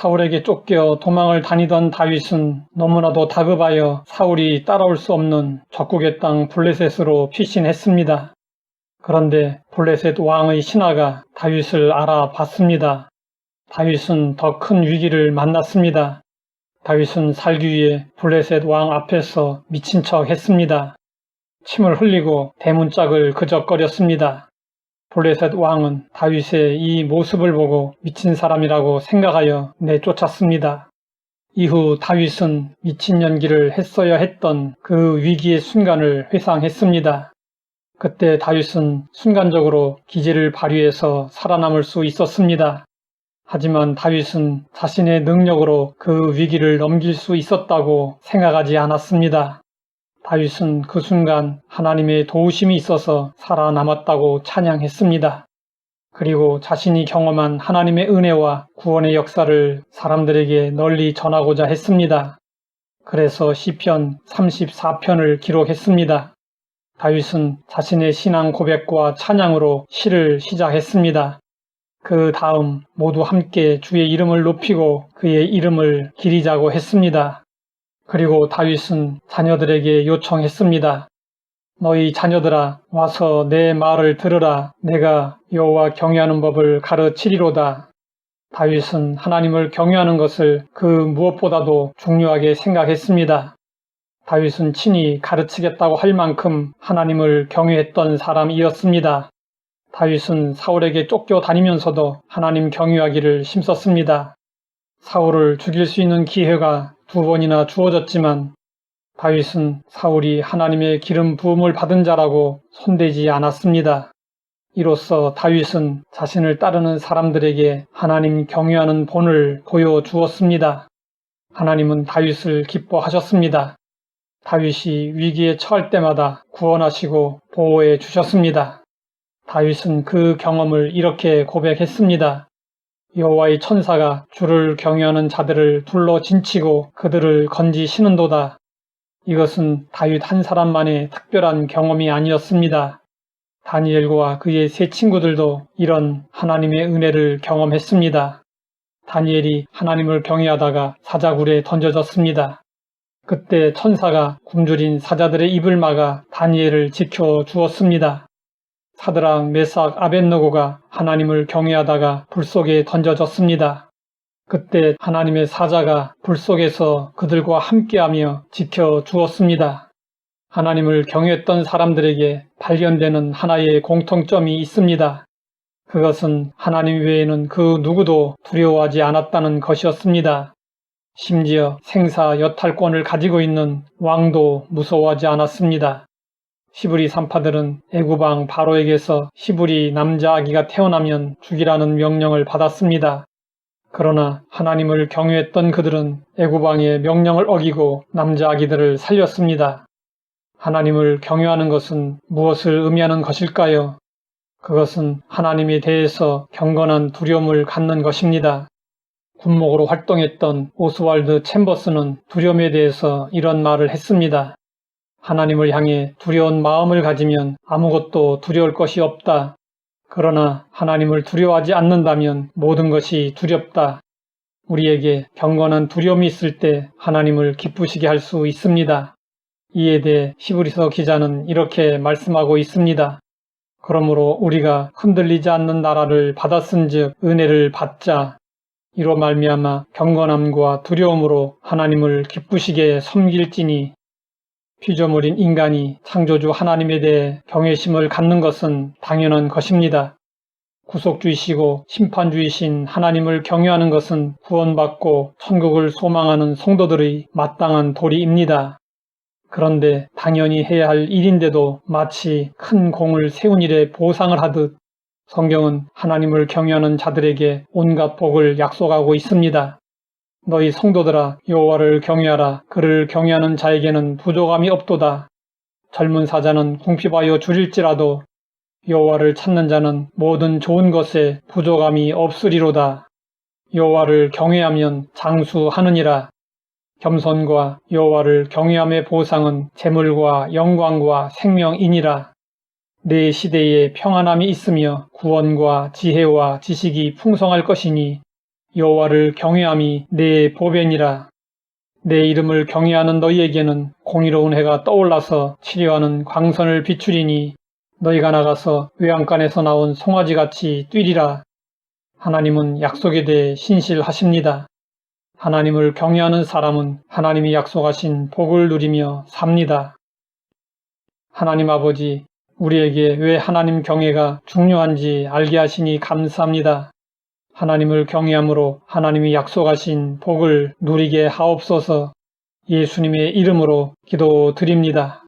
사울에게 쫓겨 도망을 다니던 다윗은 너무나도 다급하여 사울이 따라올 수 없는 적국의 땅 블레셋으로 피신했습니다. 그런데 블레셋 왕의 신하가 다윗을 알아봤습니다. 다윗은 더 큰 위기를 만났습니다. 다윗은 살기 위해 블레셋 왕 앞에서 미친 척 했습니다. 침을 흘리고 대문짝을 그적거렸습니다. 블레셋 왕은 다윗의 이 모습을 보고 미친 사람이라고 생각하여 내쫓았습니다. 이후 다윗은 미친 연기를 했어야 했던 그 위기의 순간을 회상했습니다. 그때 다윗은 순간적으로 기지를 발휘해서 살아남을 수 있었습니다. 하지만 다윗은 자신의 능력으로 그 위기를 넘길 수 있었다고 생각하지 않았습니다. 다윗은 그 순간 하나님의 도우심이 있어서 살아남았다고 찬양했습니다. 그리고 자신이 경험한 하나님의 은혜와 구원의 역사를 사람들에게 널리 전하고자 했습니다. 그래서 시편 34편을 기록했습니다. 다윗은 자신의 신앙 고백과 찬양으로 시를 시작했습니다. 그 다음 모두 함께 주의 이름을 높이고 그의 이름을 기리자고 했습니다. 그리고 다윗은 자녀들에게 요청했습니다. 너희 자녀들아 와서 내 말을 들으라. 내가 여호와 경외하는 법을 가르치리로다. 다윗은 하나님을 경외하는 것을 그 무엇보다도 중요하게 생각했습니다. 다윗은 친히 가르치겠다고 할 만큼 하나님을 경외했던 사람이었습니다. 다윗은 사울에게 쫓겨다니면서도 하나님 경외하기를 힘썼습니다. 사울을 죽일 수 있는 기회가 2번이나 주어졌지만 다윗은 사울이 하나님의 기름 부음을 받은 자라고 손대지 않았습니다. 이로써 다윗은 자신을 따르는 사람들에게 하나님 경외하는 본을 보여주었습니다. 하나님은 다윗을 기뻐하셨습니다. 다윗이 위기에 처할 때마다 구원하시고 보호해 주셨습니다. 다윗은 그 경험을 이렇게 고백했습니다. 여호와의 천사가 주를 경외하는 자들을 둘러 진치고 그들을 건지시는도다. 이것은 다윗 한 사람만의 특별한 경험이 아니었습니다. 다니엘과 그의 세 친구들도 이런 하나님의 은혜를 경험했습니다. 다니엘이 하나님을 경외하다가 사자굴에 던져졌습니다. 그때 천사가 굶주린 사자들의 입을 막아 다니엘을 지켜주었습니다. 사드락, 메삭, 아벳느고가 하나님을 경외하다가 불 속에 던져졌습니다. 그때 하나님의 사자가 불 속에서 그들과 함께하며 지켜주었습니다. 하나님을 경외했던 사람들에게 발견되는 하나의 공통점이 있습니다. 그것은 하나님 외에는 그 누구도 두려워하지 않았다는 것이었습니다. 심지어 생사 여탈권을 가지고 있는 왕도 무서워하지 않았습니다. 시브리 산파들은 애굽왕 바로에게서 시브리 남자 아기가 태어나면 죽이라는 명령을 받았습니다. 그러나 하나님을 경외했던 그들은 애굽왕의 명령을 어기고 남자 아기들을 살렸습니다. 하나님을 경외하는 것은 무엇을 의미하는 것일까요? 그것은 하나님에 대해서 경건한 두려움을 갖는 것입니다. 군목으로 활동했던 오스왈드 챔버스는 두려움에 대해서 이런 말을 했습니다. 하나님을 향해 두려운 마음을 가지면 아무것도 두려울 것이 없다. 그러나 하나님을 두려워하지 않는다면 모든 것이 두렵다. 우리에게 경건한 두려움이 있을 때 하나님을 기쁘시게 할 수 있습니다. 이에 대해 히브리서 기자는 이렇게 말씀하고 있습니다. 그러므로 우리가 흔들리지 않는 나라를 받았은즉 은혜를 받자. 이로 말미암아 경건함과 두려움으로 하나님을 기쁘시게 섬길지니 피조물인 인간이 창조주 하나님에 대해 경외심을 갖는 것은 당연한 것입니다. 구속주이시고 심판주이신 하나님을 경외하는 것은 구원받고 천국을 소망하는 성도들의 마땅한 도리입니다. 그런데 당연히 해야 할 일인데도 마치 큰 공을 세운 일에 보상을 하듯 성경은 하나님을 경외하는 자들에게 온갖 복을 약속하고 있습니다. 너희 성도들아 여호와를 경외하라. 그를 경외하는 자에게는 부족함이 없도다. 젊은 사자는 궁핍하여 줄일지라도 여호와를 찾는 자는 모든 좋은 것에 부족함이 없으리로다. 여호와를 경외하면 장수하느니라. 겸손과 여호와를 경외함의 보상은 재물과 영광과 생명이니라. 내 시대에 평안함이 있으며 구원과 지혜와 지식이 풍성할 것이니 여호와를 경외함이 내 보배니라. 내 이름을 경외하는 너희에게는 공의로운 해가 떠올라서 치료하는 광선을 비추리니 너희가 나가서 외양간에서 나온 송아지같이 뛰리라. 하나님은 약속에 대해 신실하십니다. 하나님을 경외하는 사람은 하나님이 약속하신 복을 누리며 삽니다. 하나님 아버지, 우리에게 왜 하나님 경외가 중요한지 알게 하시니 감사합니다. 하나님을 경외함으로 하나님이 약속하신 복을 누리게 하옵소서. 예수님의 이름으로 기도드립니다.